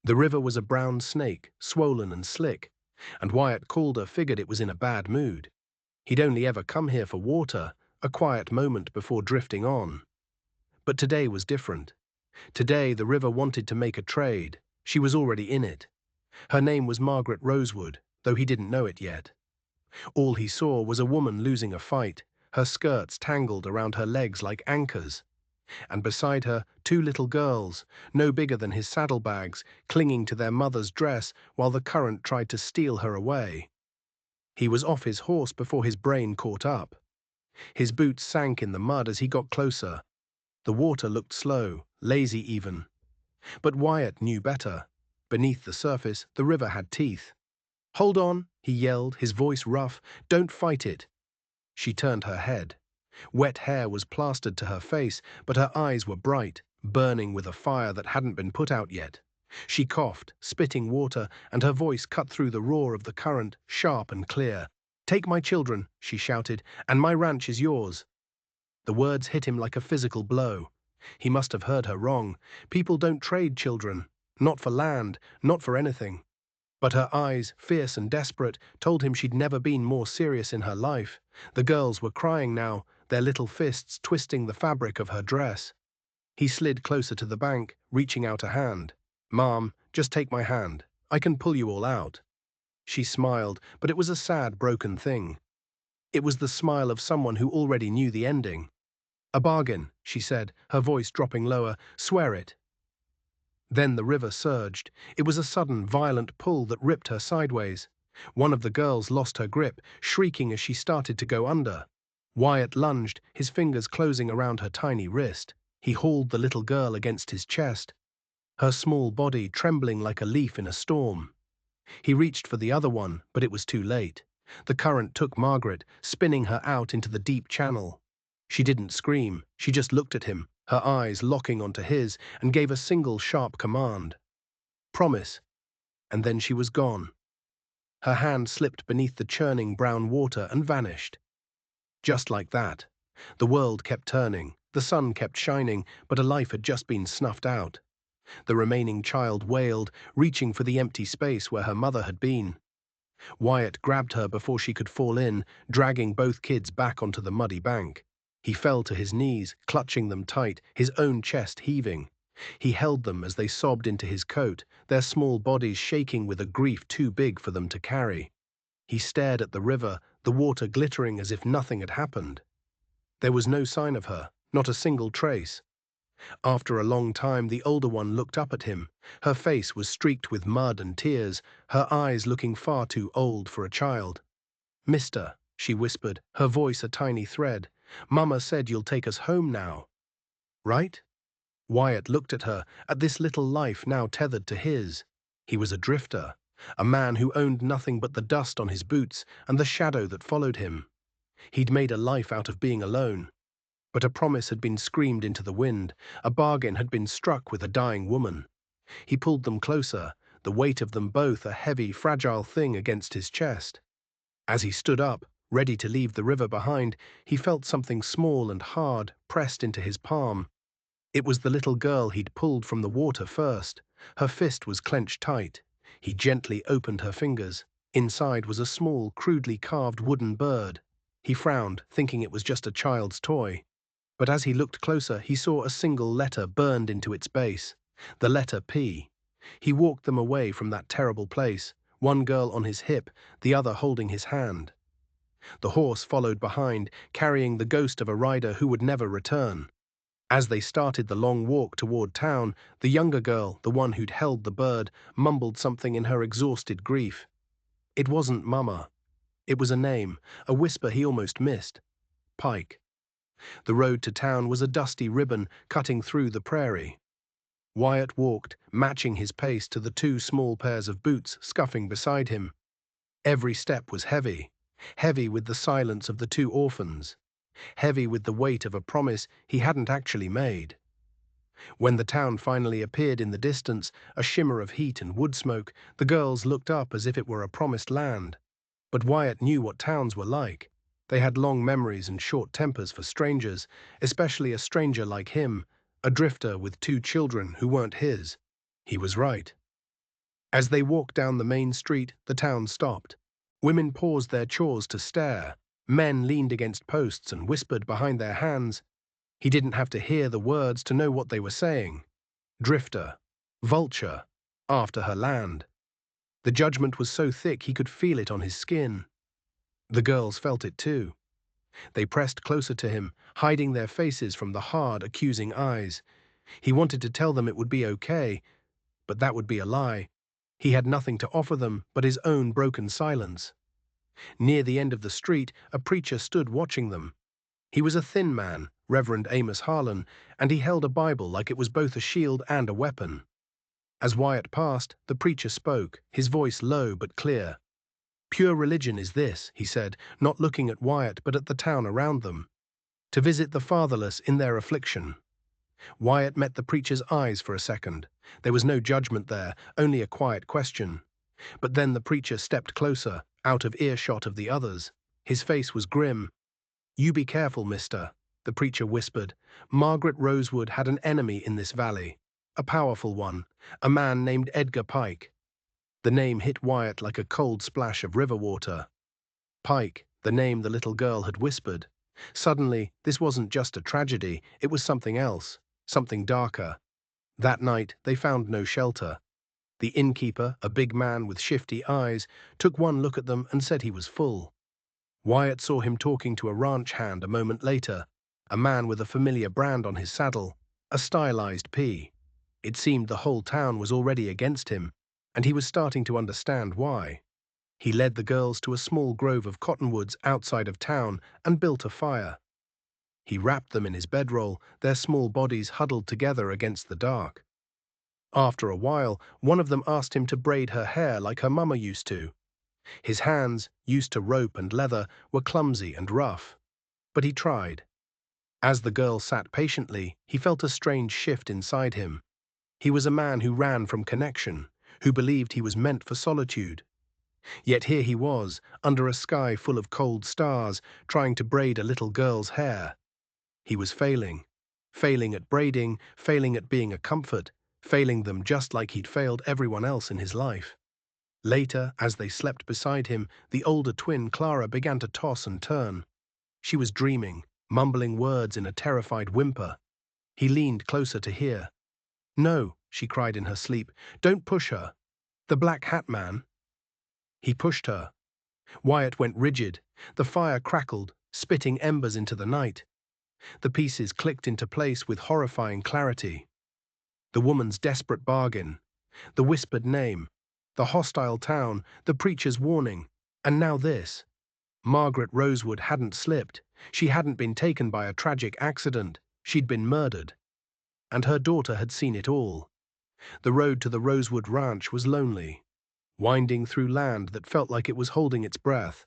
The river was a brown snake, swollen and slick, and Wyatt Calder figured it was in a bad mood. He'd only ever come here for water, a quiet moment before drifting on. But today was different. Today the river wanted to make a trade. She was already in it. Her name was Margaret Rosewood, though he didn't know it yet. All he saw was a woman losing a fight, her skirts tangled around her legs like anchors, and beside her two little girls, no bigger than his saddlebags, clinging to their mother's dress while the current tried to steal her away. He was off his horse before his brain caught up. His boots sank in the mud as he got closer. The water looked slow, lazy even. But Wyatt knew better. Beneath the surface, the river had teeth. "Hold on," he yelled, his voice rough. "Don't fight it." She turned her head. Wet hair was plastered to her face, but her eyes were bright, burning with a fire that hadn't been put out yet. She coughed, spitting water, and her voice cut through the roar of the current, sharp and clear. "Take my children," she shouted, "and my ranch is yours." The words hit him like a physical blow. He must have heard her wrong. People don't trade children. Not for land, not for anything. But her eyes, fierce and desperate, told him she'd never been more serious in her life. The girls were crying now, their little fists twisting the fabric of her dress. He slid closer to the bank, reaching out a hand. "Mom, just take my hand. I can pull you all out." She smiled, but it was a sad, broken thing. It was the smile of someone who already knew the ending. "A bargain," she said, her voice dropping lower. "Swear it." Then the river surged. It was a sudden, violent pull that ripped her sideways. One of the girls lost her grip, shrieking as she started to go under. Wyatt lunged, his fingers closing around her tiny wrist. He hauled the little girl against his chest, her small body trembling like a leaf in a storm. He reached for the other one, but it was too late. The current took Margaret, spinning her out into the deep channel. She didn't scream, she just looked at him, her eyes locking onto his, and gave a single sharp command. "Promise." And then she was gone. Her hand slipped beneath the churning brown water and vanished. Just like that. The world kept turning, the sun kept shining, but a life had just been snuffed out. The remaining child wailed, reaching for the empty space where her mother had been. Wyatt grabbed her before she could fall in, dragging both kids back onto the muddy bank. He fell to his knees, clutching them tight, his own chest heaving. He held them as they sobbed into his coat, their small bodies shaking with a grief too big for them to carry. He stared at the river, the water glittering as if nothing had happened. There was no sign of her, not a single trace. After a long time, the older one looked up at him. Her face was streaked with mud and tears, her eyes looking far too old for a child. "Mister," she whispered, her voice a tiny thread, "Mama said you'll take us home now. Right?" Wyatt looked at her, at this little life now tethered to his. He was a drifter, a man who owned nothing but the dust on his boots and the shadow that followed him. He'd made a life out of being alone. But a promise had been screamed into the wind, a bargain had been struck with a dying woman. He pulled them closer, the weight of them both a heavy, fragile thing against his chest. As he stood up, ready to leave the river behind, he felt something small and hard pressed into his palm. It was the little girl he'd pulled from the water first. Her fist was clenched tight. He gently opened her fingers. Inside was a small, crudely carved wooden bird. He frowned, thinking it was just a child's toy. But as he looked closer, he saw a single letter burned into its base, the letter P. He walked them away from that terrible place, one girl on his hip, the other holding his hand. The horse followed behind, carrying the ghost of a rider who would never return. As they started the long walk toward town, the younger girl, the one who'd held the bird, mumbled something in her exhausted grief. It wasn't Mama. It was a name, a whisper he almost missed. Pike. The road to town was a dusty ribbon cutting through the prairie. Wyatt walked, matching his pace to the two small pairs of boots scuffing beside him. Every step was heavy, heavy with the silence of the two orphans, heavy with the weight of a promise he hadn't actually made. When the town finally appeared in the distance, a shimmer of heat and wood smoke, the girls looked up as if it were a promised land. But Wyatt knew what towns were like. They had long memories and short tempers for strangers, especially a stranger like him, a drifter with two children who weren't his. He was right. As they walked down the main street, the town stopped. Women paused their chores to stare. Men leaned against posts and whispered behind their hands. He didn't have to hear the words to know what they were saying. Drifter, vulture, after her land. The judgment was so thick he could feel it on his skin. The girls felt it too. They pressed closer to him, hiding their faces from the hard, accusing eyes. He wanted to tell them it would be okay, but that would be a lie. He had nothing to offer them but his own broken silence. Near the end of the street, a preacher stood watching them. He was a thin man, Reverend Amos Harlan, and he held a Bible like it was both a shield and a weapon. As Wyatt passed, the preacher spoke, his voice low but clear. "Pure religion is this," he said, not looking at Wyatt but at the town around them. "To visit the fatherless in their affliction." Wyatt met the preacher's eyes for a second. There was no judgment there, only a quiet question. But then the preacher stepped closer, out of earshot of the others. His face was grim. "You be careful, mister," the preacher whispered. "Margaret Rosewood had an enemy in this valley. A powerful one, a man named Edgar Pike." The name hit Wyatt like a cold splash of river water. Pike, the name the little girl had whispered. Suddenly, this wasn't just a tragedy, it was something else, something darker. That night, they found no shelter. The innkeeper, a big man with shifty eyes, took one look at them and said he was full. Wyatt saw him talking to a ranch hand a moment later, a man with a familiar brand on his saddle, a stylized P. It seemed the whole town was already against him, and he was starting to understand why. He led the girls to a small grove of cottonwoods outside of town and built a fire. He wrapped them in his bedroll, their small bodies huddled together against the dark. After a while, one of them asked him to braid her hair like her mama used to. His hands, used to rope and leather, were clumsy and rough. But he tried. As the girl sat patiently, he felt a strange shift inside him. He was a man who ran from connection, who believed he was meant for solitude. Yet here he was, under a sky full of cold stars, trying to braid a little girl's hair. He was failing. Failing at braiding, failing at being a comfort, failing them just like he'd failed everyone else in his life. Later, as they slept beside him, the older twin, Clara, began to toss and turn. She was dreaming, mumbling words in a terrified whimper. He leaned closer to hear. "No," she cried in her sleep, "don't push her. The black hat man." He pushed her. Wyatt went rigid. The fire crackled, spitting embers into the night. The pieces clicked into place with horrifying clarity. The woman's desperate bargain, the whispered name, the hostile town, the preacher's warning, and now this. Margaret Rosewood hadn't slipped. She hadn't been taken by a tragic accident. She'd been murdered. And her daughter had seen it all. The road to the Rosewood Ranch was lonely, winding through land that felt like it was holding its breath.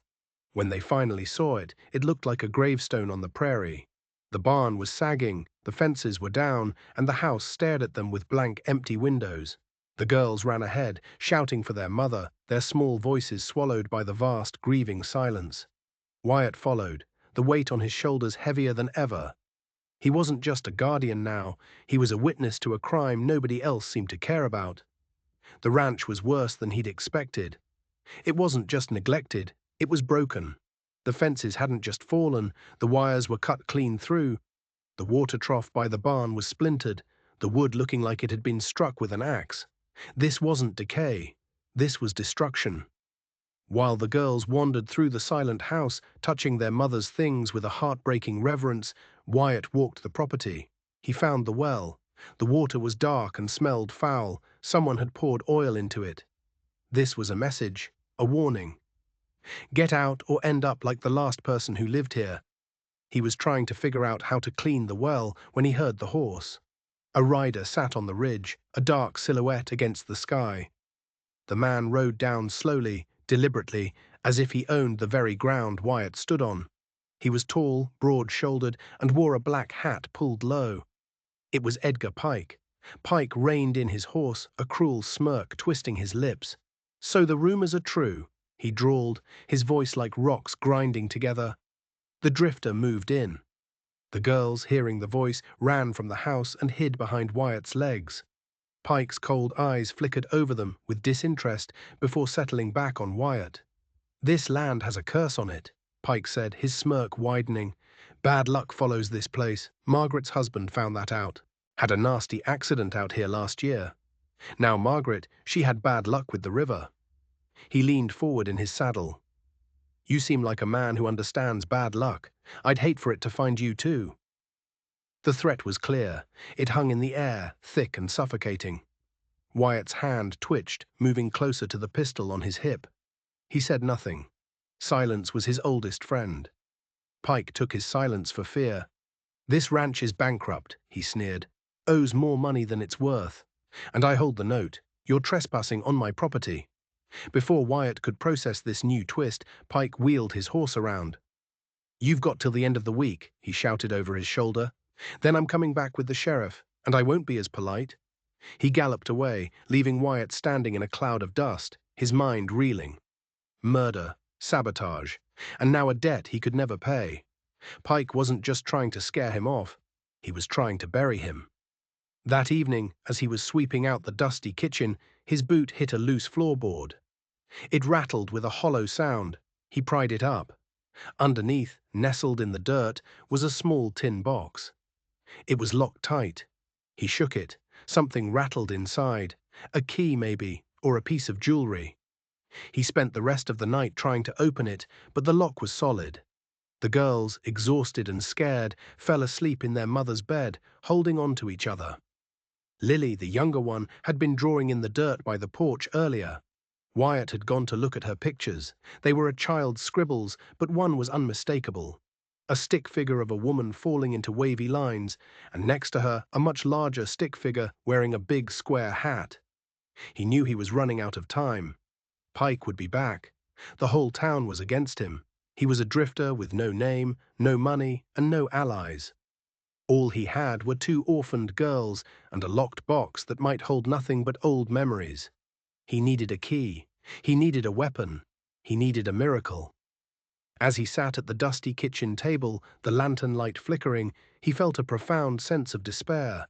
When they finally saw it, it looked like a gravestone on the prairie. The barn was sagging, the fences were down, and the house stared at them with blank, empty windows. The girls ran ahead, shouting for their mother, their small voices swallowed by the vast, grieving silence. Wyatt followed, the weight on his shoulders heavier than ever. He wasn't just a guardian now, he was a witness to a crime nobody else seemed to care about. The ranch was worse than he'd expected. It wasn't just neglected, it was broken. The fences hadn't just fallen, the wires were cut clean through. The water trough by the barn was splintered, the wood looking like it had been struck with an axe. This wasn't decay, this was destruction. While the girls wandered through the silent house, touching their mother's things with a heartbreaking reverence, Wyatt walked the property. He found the well. The water was dark and smelled foul. Someone had poured oil into it. This was a message, a warning. Get out or end up like the last person who lived here. He was trying to figure out how to clean the well when he heard the horse. A rider sat on the ridge, a dark silhouette against the sky. The man rode down slowly, deliberately, as if he owned the very ground Wyatt stood on. He was tall, broad-shouldered, and wore a black hat pulled low. It was Edgar Pike. Pike reined in his horse, a cruel smirk twisting his lips. "So the rumors are true," he drawled, his voice like rocks grinding together. The drifter moved in. The girls, hearing the voice, ran from the house and hid behind Wyatt's legs. Pike's cold eyes flickered over them with disinterest before settling back on Wyatt. "This land has a curse on it," Pike said, his smirk widening. "Bad luck follows this place. Margaret's husband found that out. Had a nasty accident out here last year. Now Margaret, she had bad luck with the river." He leaned forward in his saddle. "You seem like a man who understands bad luck. I'd hate for it to find you too." The threat was clear. It hung in the air, thick and suffocating. Wyatt's hand twitched, moving closer to the pistol on his hip. He said nothing. Silence was his oldest friend. Pike took his silence for fear. "This ranch is bankrupt," he sneered. "Owes more money than it's worth. And I hold the note. You're trespassing on my property." Before Wyatt could process this new twist, Pike wheeled his horse around. "You've got till the end of the week," he shouted over his shoulder. "Then I'm coming back with the sheriff, and I won't be as polite." He galloped away, leaving Wyatt standing in a cloud of dust, his mind reeling. Murder, sabotage, and now a debt he could never pay. Pike wasn't just trying to scare him off, he was trying to bury him. That evening, as he was sweeping out the dusty kitchen, his boot hit a loose floorboard. It rattled with a hollow sound. He pried it up. Underneath, nestled in the dirt, was a small tin box. It was locked tight. He shook it. Something rattled inside. A key, maybe, or a piece of jewelry. He spent the rest of the night trying to open it, but the lock was solid. The girls, exhausted and scared, fell asleep in their mother's bed, holding on to each other. Lily, the younger one, had been drawing in the dirt by the porch earlier. Wyatt had gone to look at her pictures. They were a child's scribbles, but one was unmistakable. A stick figure of a woman falling into wavy lines, and next to her, a much larger stick figure wearing a big square hat. He knew he was running out of time. Pike would be back. The whole town was against him. He was a drifter with no name, no money, and no allies. All he had were two orphaned girls and a locked box that might hold nothing but old memories. He needed a key. He needed a weapon. He needed a miracle. As he sat at the dusty kitchen table, the lantern light flickering, he felt a profound sense of despair.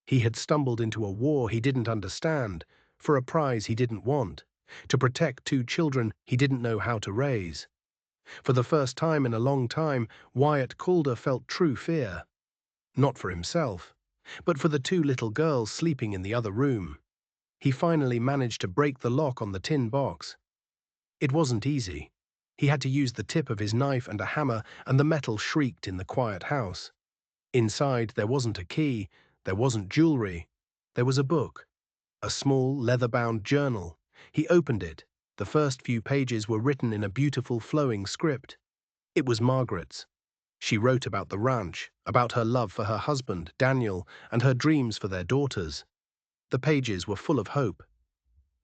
He had stumbled into a war he didn't understand, for a prize he didn't want, to protect two children he didn't know how to raise. For the first time in a long time, Wyatt Calder felt true fear. Not for himself, but for the two little girls sleeping in the other room. He finally managed to break the lock on the tin box. It wasn't easy. He had to use the tip of his knife and a hammer, and the metal shrieked in the quiet house. Inside, there wasn't a key, there wasn't jewelry. There was a book, a small, leather-bound journal. He opened it. The first few pages were written in a beautiful, flowing script. It was Margaret's. She wrote about the ranch, about her love for her husband, Daniel, and her dreams for their daughters. The pages were full of hope.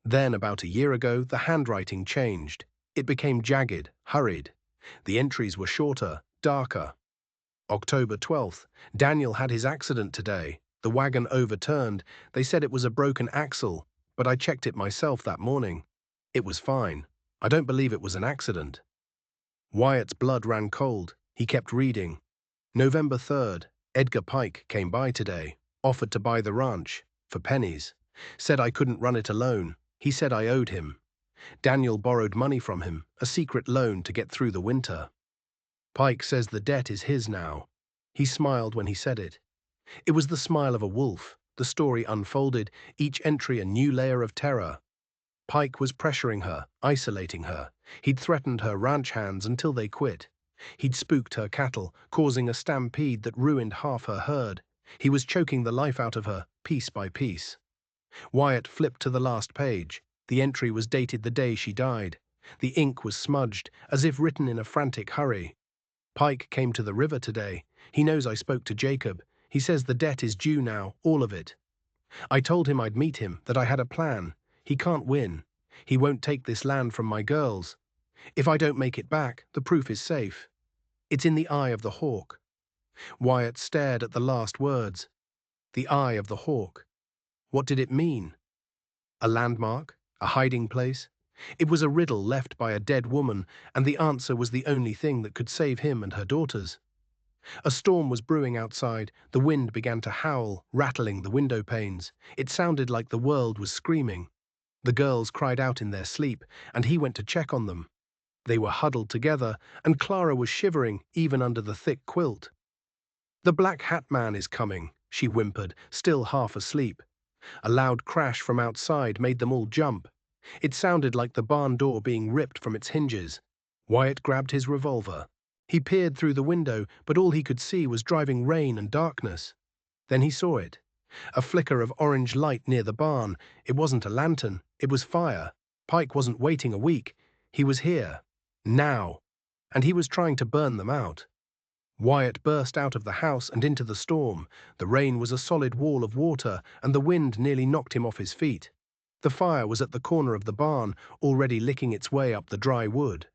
Then, about a year ago, the handwriting changed. It became jagged, hurried. The entries were shorter, darker. October 12th. Daniel had his accident today. The wagon overturned. They said it was a broken axle, but I checked it myself that morning. It was fine. I don't believe it was an accident. Wyatt's blood ran cold. He kept reading. November 3rd. Edgar Pike came by today. Offered to buy the ranch. For pennies. Said I couldn't run it alone. He said I owed him. Daniel borrowed money from him, a secret loan to get through the winter. Pike says the debt is his now. He smiled when he said it. It was the smile of a wolf. The story unfolded, each entry a new layer of terror. Pike was pressuring her, isolating her. He'd threatened her ranch hands until they quit. He'd spooked her cattle, causing a stampede that ruined half her herd. He was choking the life out of her, piece by piece. Wyatt flipped to the last page. The entry was dated the day she died. The ink was smudged, as if written in a frantic hurry. Pike came to the river today. He knows I spoke to Jacob. He says the debt is due now, all of it. I told him I'd meet him, that I had a plan. He can't win. He won't take this land from my girls. If I don't make it back, the proof is safe. It's in the eye of the hawk. Wyatt stared at the last words. The eye of the hawk. What did it mean? A landmark? A hiding place? It was a riddle left by a dead woman, and the answer was the only thing that could save him and her daughters. A storm was brewing outside. The wind began to howl, rattling the window panes. It sounded like the world was screaming. The girls cried out in their sleep, and he went to check on them. They were huddled together, and Clara was shivering even under the thick quilt. "The Black Hat Man is coming," she whimpered, still half asleep. A loud crash from outside made them all jump. It sounded like the barn door being ripped from its hinges. Wyatt grabbed his revolver. He peered through the window, but all he could see was driving rain and darkness. Then he saw it. A flicker of orange light near the barn. It wasn't a lantern, it was fire. Pike wasn't waiting a week. He was here. Now. And he was trying to burn them out. Wyatt burst out of the house and into the storm. The rain was a solid wall of water, and the wind nearly knocked him off his feet. The fire was at the corner of the barn, already licking its way up the dry wood.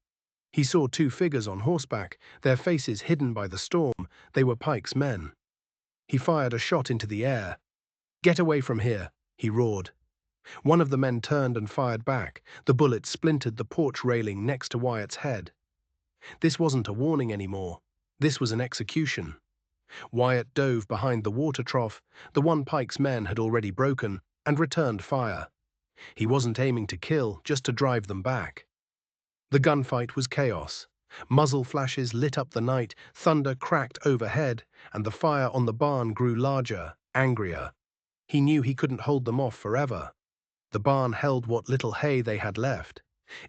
He saw two figures on horseback, their faces hidden by the storm. They were Pike's men. He fired a shot into the air. "Get away from here," he roared. One of the men turned and fired back. The bullet splintered the porch railing next to Wyatt's head. This wasn't a warning anymore. This was an execution. Wyatt dove behind the water trough, the one Pike's men had already broken, and returned fire. He wasn't aiming to kill, just to drive them back. The gunfight was chaos. Muzzle flashes lit up the night, thunder cracked overhead, and the fire on the barn grew larger, angrier. He knew he couldn't hold them off forever. The barn held what little hay they had left.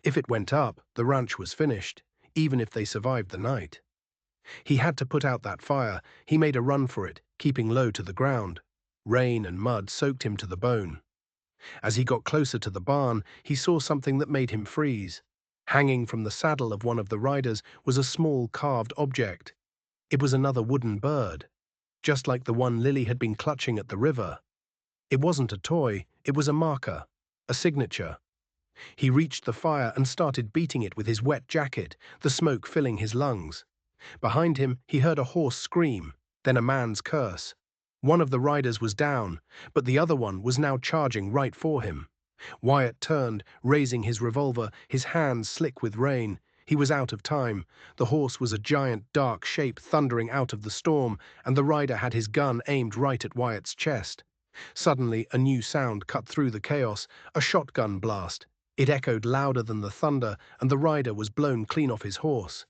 If it went up, the ranch was finished, even if they survived the night. He had to put out that fire. He made a run for it, keeping low to the ground. Rain and mud soaked him to the bone. As he got closer to the barn, he saw something that made him freeze. Hanging from the saddle of one of the riders was a small carved object. It was another wooden bird, just like the one Lily had been clutching at the river. It wasn't a toy, it was a marker, a signature. He reached the fire and started beating it with his wet jacket, the smoke filling his lungs. Behind him, he heard a hoarse scream, then a man's curse. One of the riders was down, but the other one was now charging right for him. Wyatt turned, raising his revolver, his hands slick with rain. He was out of time. The horse was a giant dark shape thundering out of the storm, and the rider had his gun aimed right at Wyatt's chest. Suddenly, a new sound cut through the chaos, a shotgun blast. It echoed louder than the thunder, and the rider was blown clean off his horse.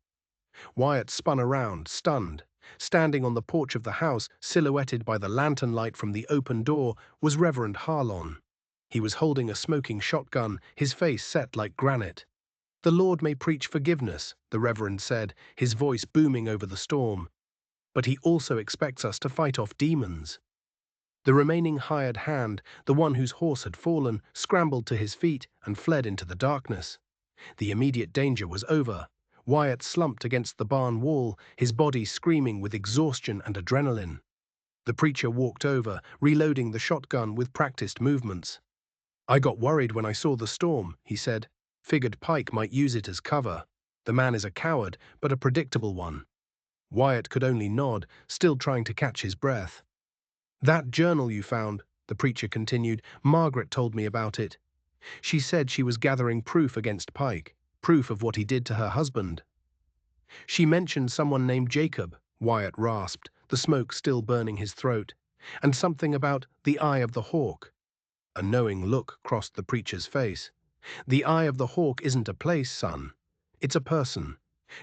Wyatt spun around, stunned. Standing on the porch of the house, silhouetted by the lantern light from the open door, was Reverend Harlon. He was holding a smoking shotgun, his face set like granite. "The Lord may preach forgiveness," the Reverend said, his voice booming over the storm. "But he also expects us to fight off demons." The remaining hired hand, the one whose horse had fallen, scrambled to his feet and fled into the darkness. The immediate danger was over. Wyatt slumped against the barn wall, his body screaming with exhaustion and adrenaline. The preacher walked over, reloading the shotgun with practiced movements. "I got worried when I saw the storm," he said. "Figured Pike might use it as cover. The man is a coward, but a predictable one." Wyatt could only nod, still trying to catch his breath. "That journal you found," the preacher continued, "Margaret told me about it. She said she was gathering proof against Pike, proof of what he did to her husband." "She mentioned someone named Jacob," Wyatt rasped, the smoke still burning his throat, "and something about the Eye of the Hawk." A knowing look crossed the preacher's face. "The Eye of the Hawk isn't a place, son. It's a person.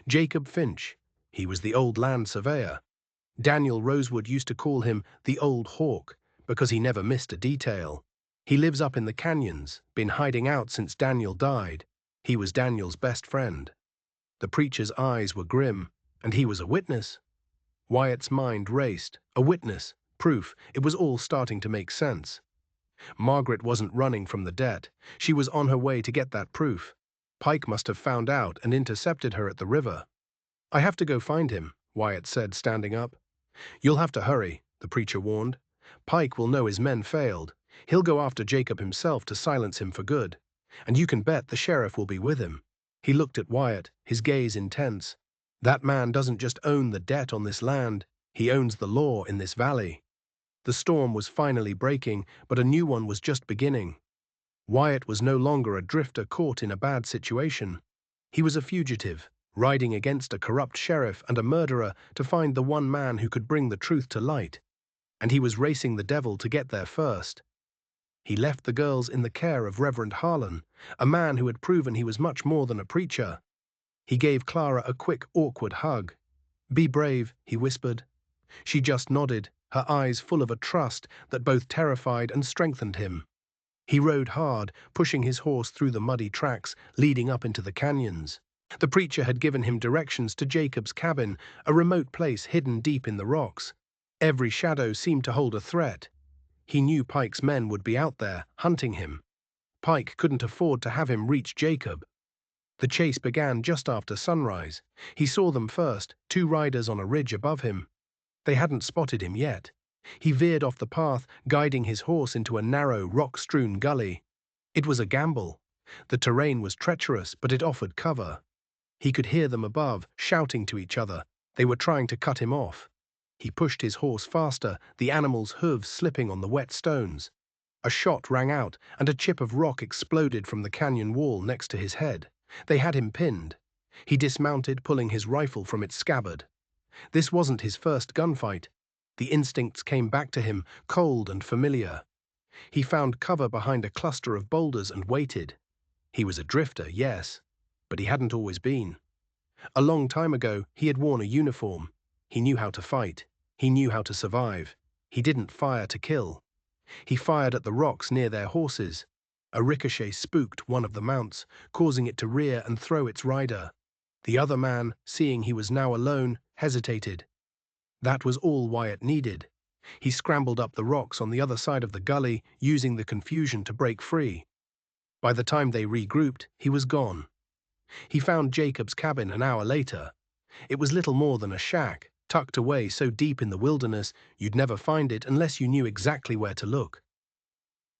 Jacob Finch. He was the old land surveyor. Daniel Rosewood used to call him the Old Hawk because he never missed a detail. He lives up in the canyons, been hiding out since Daniel died. He was Daniel's best friend." The preacher's eyes were grim, and he was a witness. Wyatt's mind raced. A witness, proof, it was all starting to make sense. Margaret wasn't running from the debt. She was on her way to get that proof. Pike must have found out and intercepted her at the river. "I have to go find him," Wyatt said, standing up. "You'll have to hurry," the preacher warned. "Pike will know his men failed. He'll go after Jacob himself to silence him for good. And you can bet the sheriff will be with him." He looked at Wyatt, his gaze intense. "That man doesn't just own the debt on this land, he owns the law in this valley." The storm was finally breaking, but a new one was just beginning. Wyatt was no longer a drifter caught in a bad situation. He was a fugitive, riding against a corrupt sheriff and a murderer to find the one man who could bring the truth to light. And he was racing the devil to get there first. He left the girls in the care of Reverend Harlan, a man who had proven he was much more than a preacher. He gave Clara a quick, awkward hug. "Be brave," he whispered. She just nodded, her eyes full of a trust that both terrified and strengthened him. He rode hard, pushing his horse through the muddy tracks leading up into the canyons. The preacher had given him directions to Jacob's cabin, a remote place hidden deep in the rocks. Every shadow seemed to hold a threat. He knew Pike's men would be out there, hunting him. Pike couldn't afford to have him reach Jacob. The chase began just after sunrise. He saw them first, two riders on a ridge above him. They hadn't spotted him yet. He veered off the path, guiding his horse into a narrow, rock-strewn gully. It was a gamble. The terrain was treacherous, but it offered cover. He could hear them above, shouting to each other. They were trying to cut him off. He pushed his horse faster, the animal's hooves slipping on the wet stones. A shot rang out, and a chip of rock exploded from the canyon wall next to his head. They had him pinned. He dismounted, pulling his rifle from its scabbard. This wasn't his first gunfight. The instincts came back to him, cold and familiar. He found cover behind a cluster of boulders and waited. He was a drifter, yes, but he hadn't always been. A long time ago, he had worn a uniform. He knew how to fight. He knew how to survive. He didn't fire to kill. He fired at the rocks near their horses. A ricochet spooked one of the mounts, causing it to rear and throw its rider. The other man, seeing he was now alone, hesitated. That was all Wyatt needed. He scrambled up the rocks on the other side of the gully, using the confusion to break free. By the time they regrouped, he was gone. He found Jacob's cabin an hour later. It was little more than a shack, tucked away so deep in the wilderness you'd never find it unless you knew exactly where to look.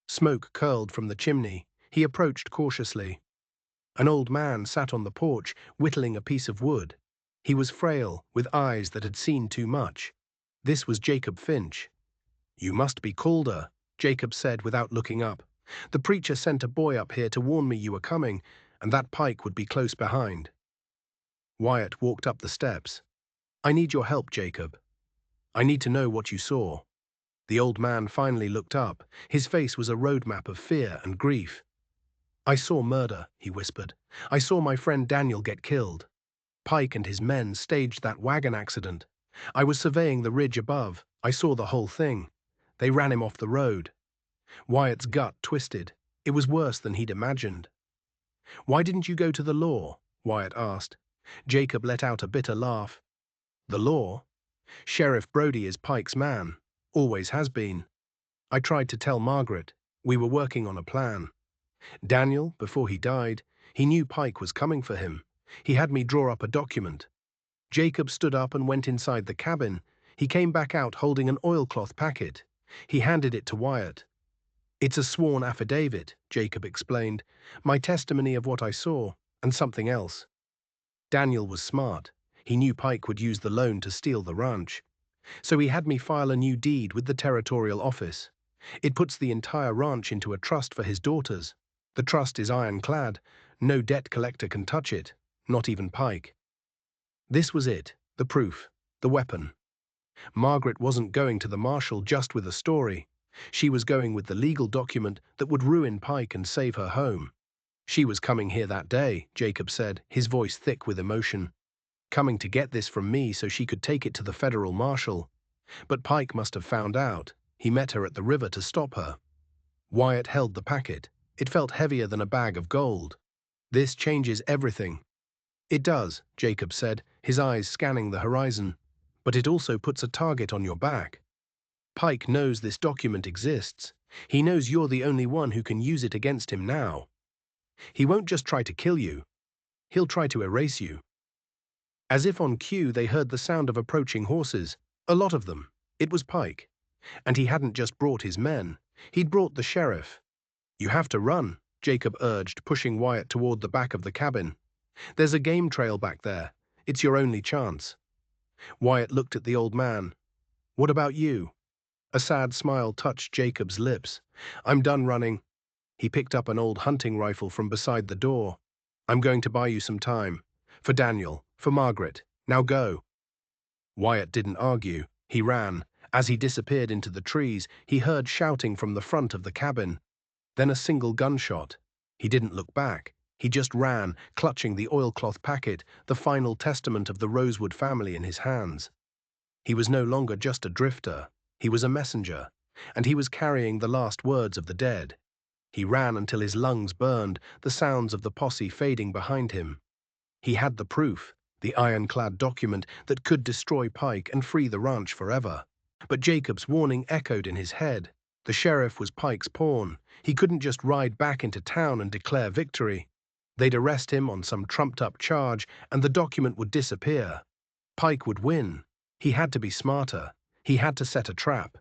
Smoke curled from the chimney. He approached cautiously. An old man sat on the porch, whittling a piece of wood. He was frail, with eyes that had seen too much. This was Jacob Finch. "You must be Calder," Jacob said without looking up. "The preacher sent a boy up here to warn me you were coming, and that Pike would be close behind." Wyatt walked up the steps. "I need your help, Jacob. I need to know what you saw." The old man finally looked up. His face was a roadmap of fear and grief. "I saw murder," he whispered. "I saw my friend Daniel get killed. Pike and his men staged that wagon accident. I was surveying the ridge above. I saw the whole thing. They ran him off the road." Wyatt's gut twisted. It was worse than he'd imagined. "Why didn't you go to the law?" Wyatt asked. Jacob let out a bitter laugh. "The law? Sheriff Brody is Pike's man. Always has been. I tried to tell Margaret. We were working on a plan. Daniel, before he died, he knew Pike was coming for him. He had me draw up a document." Jacob stood up and went inside the cabin. He came back out holding an oilcloth packet. He handed it to Wyatt. "It's a sworn affidavit," Jacob explained. "My testimony of what I saw, and something else." Daniel was smart. He knew Pike would use the loan to steal the ranch. So he had me file a new deed with the territorial office. It puts the entire ranch into a trust for his daughters. The trust is ironclad. No debt collector can touch it, not even Pike. This was it, the proof, the weapon. Margaret wasn't going to the marshal just with a story. She was going with the legal document that would ruin Pike and save her home. She was coming here that day, Jacob said, his voice thick with emotion. Coming to get this from me so she could take it to the federal marshal. But Pike must have found out. He met her at the river to stop her. Wyatt held the packet. It felt heavier than a bag of gold. "This changes everything." "It does," Jacob said, his eyes scanning the horizon. "But it also puts a target on your back. Pike knows this document exists. He knows you're the only one who can use it against him now. He won't just try to kill you. He'll try to erase you." As if on cue, they heard the sound of approaching horses. A lot of them. It was Pike. And he hadn't just brought his men. He'd brought the sheriff. "You have to run," Jacob urged, pushing Wyatt toward the back of the cabin. "There's a game trail back there. It's your only chance." Wyatt looked at the old man. "What about you?" A sad smile touched Jacob's lips. "I'm done running." He picked up an old hunting rifle from beside the door. "I'm going to buy you some time. For Daniel, for Margaret, now go." Wyatt didn't argue. He ran. As he disappeared into the trees, he heard shouting from the front of the cabin. Then a single gunshot. He didn't look back. He just ran, clutching the oilcloth packet, the final testament of the Rosewood family in his hands. He was no longer just a drifter. He was a messenger, and he was carrying the last words of the dead. He ran until his lungs burned, the sounds of the posse fading behind him. He had the proof, the ironclad document that could destroy Pike and free the ranch forever. But Jacob's warning echoed in his head. The sheriff was Pike's pawn. He couldn't just ride back into town and declare victory. They'd arrest him on some trumped-up charge, and the document would disappear. Pike would win. He had to be smarter. He had to set a trap.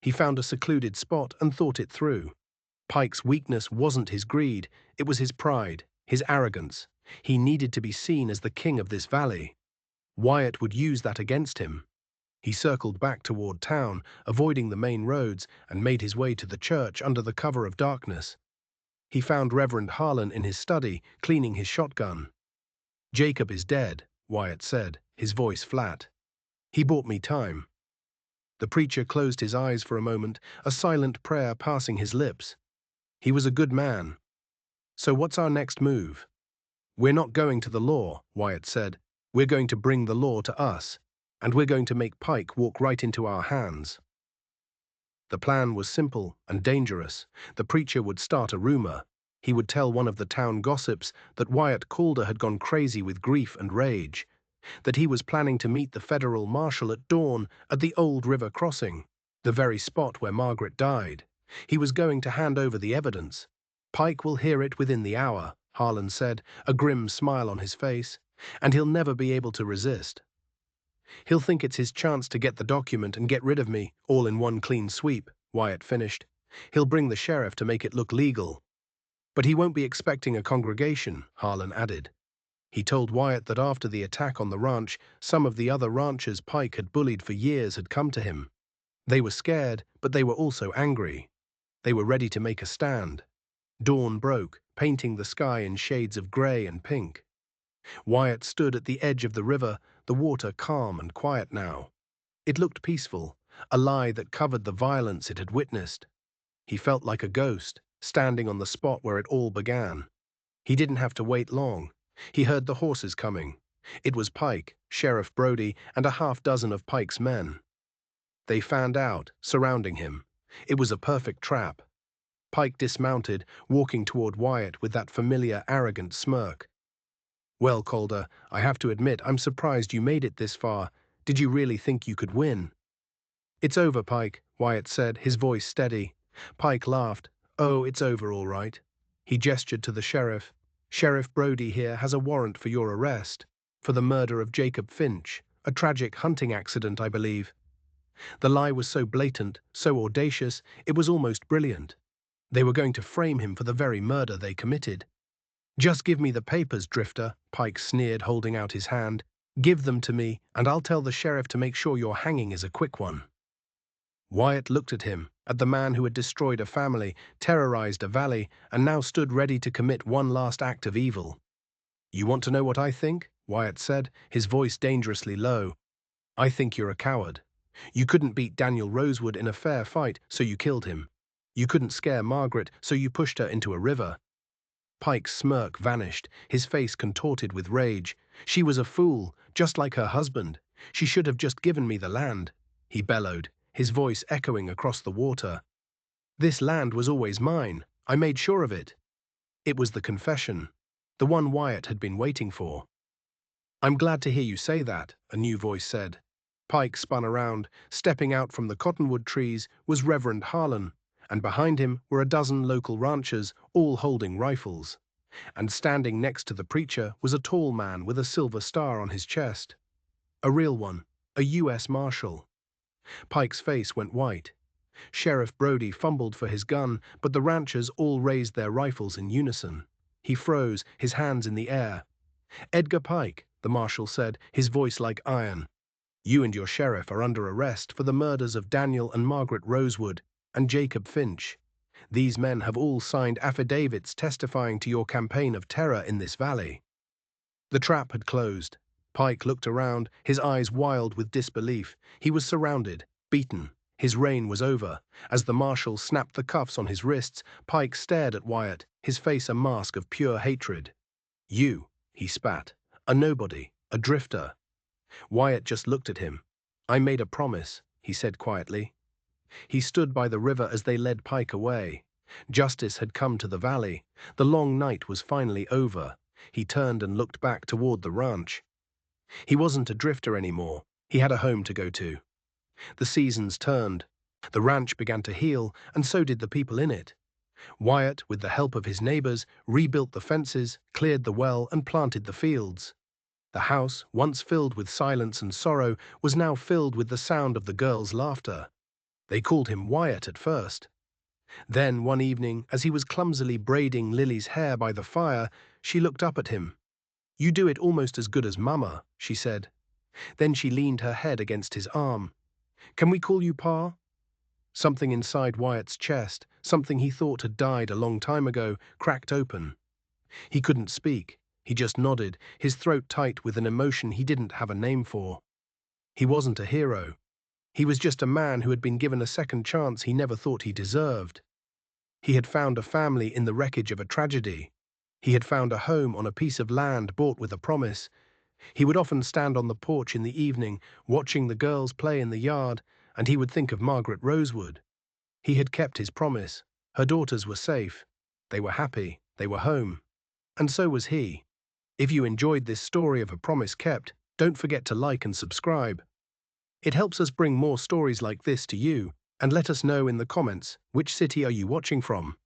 He found a secluded spot and thought it through. Pike's weakness wasn't his greed, it was his pride, his arrogance. He needed to be seen as the king of this valley. Wyatt would use that against him. He circled back toward town, avoiding the main roads, and made his way to the church under the cover of darkness. He found Reverend Harlan in his study, cleaning his shotgun. "Jacob is dead," Wyatt said, his voice flat. "He bought me time." The preacher closed his eyes for a moment, a silent prayer passing his lips. "He was a good man. So what's our next move?" "We're not going to the law," Wyatt said. "We're going to bring the law to us, and we're going to make Pike walk right into our hands." The plan was simple and dangerous. The preacher would start a rumor. He would tell one of the town gossips that Wyatt Calder had gone crazy with grief and rage, that he was planning to meet the federal marshal at dawn at the old river crossing, the very spot where Margaret died. He was going to hand over the evidence. "Pike will hear it within the hour," Harlan said, a grim smile on his face, "and he'll never be able to resist. He'll think it's his chance to get the document and get rid of me, all in one clean sweep," Wyatt finished. "He'll bring the sheriff to make it look legal." "But he won't be expecting a congregation," Harlan added. He told Wyatt that after the attack on the ranch, some of the other ranchers Pike had bullied for years had come to him. They were scared, but they were also angry. They were ready to make a stand. Dawn broke, painting the sky in shades of gray and pink. Wyatt stood at the edge of the river, the water calm and quiet now. It looked peaceful, a lie that covered the violence it had witnessed. He felt like a ghost, standing on the spot where it all began. He didn't have to wait long. He heard the horses coming. It was Pike, Sheriff Brody, and a half-dozen of Pike's men. They fanned out, surrounding him. It was a perfect trap. Pike dismounted, walking toward Wyatt with that familiar, arrogant smirk. "Well, Calder, I have to admit I'm surprised you made it this far. Did you really think you could win?" "It's over, Pike," Wyatt said, his voice steady. Pike laughed. "Oh, it's over all right." He gestured to the sheriff. "Sheriff Brody here has a warrant for your arrest, for the murder of Jacob Finch, a tragic hunting accident, I believe." The lie was so blatant, so audacious, it was almost brilliant. They were going to frame him for the very murder they committed. "Just give me the papers, Drifter," Pike sneered, holding out his hand. "Give them to me, and I'll tell the sheriff to make sure your hanging is a quick one." Wyatt looked at him, at the man who had destroyed a family, terrorized a valley, and now stood ready to commit one last act of evil. "You want to know what I think?" Wyatt said, his voice dangerously low. "I think you're a coward. You couldn't beat Daniel Rosewood in a fair fight, so you killed him. You couldn't scare Margaret, so you pushed her into a river." Pike's smirk vanished, his face contorted with rage. "She was a fool, just like her husband. She should have just given me the land," he bellowed, his voice echoing across the water. "This land was always mine. I made sure of it." It was the confession, the one Wyatt had been waiting for. "I'm glad to hear you say that," a new voice said. Pike spun around. Stepping out from the cottonwood trees was Reverend Harlan, and behind him were a dozen local ranchers, all holding rifles. And standing next to the preacher was a tall man with a silver star on his chest. A real one, a U.S. Marshal. Pike's face went white. Sheriff Brody fumbled for his gun, but the ranchers all raised their rifles in unison. He froze, his hands in the air. "Edgar Pike," the marshal said, his voice like iron. "You and your sheriff are under arrest for the murders of Daniel and Margaret Rosewood and Jacob Finch. These men have all signed affidavits testifying to your campaign of terror in this valley." The trap had closed. Pike looked around, his eyes wild with disbelief. He was surrounded, beaten. His reign was over. As the marshal snapped the cuffs on his wrists, Pike stared at Wyatt, his face a mask of pure hatred. "You," he spat. "A nobody, a drifter." Wyatt just looked at him. "I made a promise," he said quietly. He stood by the river as they led Pike away. Justice had come to the valley. The long night was finally over. He turned and looked back toward the ranch. He wasn't a drifter anymore. He had a home to go to. The seasons turned. The ranch began to heal, and so did the people in it. Wyatt, with the help of his neighbors, rebuilt the fences, cleared the well, and planted the fields. The house, once filled with silence and sorrow, was now filled with the sound of the girls' laughter. They called him Wyatt at first. Then, one evening, as he was clumsily braiding Lily's hair by the fire, she looked up at him. "You do it almost as good as Mama," she said. Then she leaned her head against his arm. "Can we call you Pa?" Something inside Wyatt's chest, something he thought had died a long time ago, cracked open. He couldn't speak. He just nodded, his throat tight with an emotion he didn't have a name for. He wasn't a hero. He was just a man who had been given a second chance he never thought he deserved. He had found a family in the wreckage of a tragedy. He had found a home on a piece of land bought with a promise. He would often stand on the porch in the evening, watching the girls play in the yard, and he would think of Margaret Rosewood. He had kept his promise. Her daughters were safe. They were happy. They were home. And so was he. If you enjoyed this story of a promise kept, don't forget to like and subscribe. It helps us bring more stories like this to you, and let us know in the comments which city are you watching from.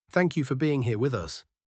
Thank you for being here with us.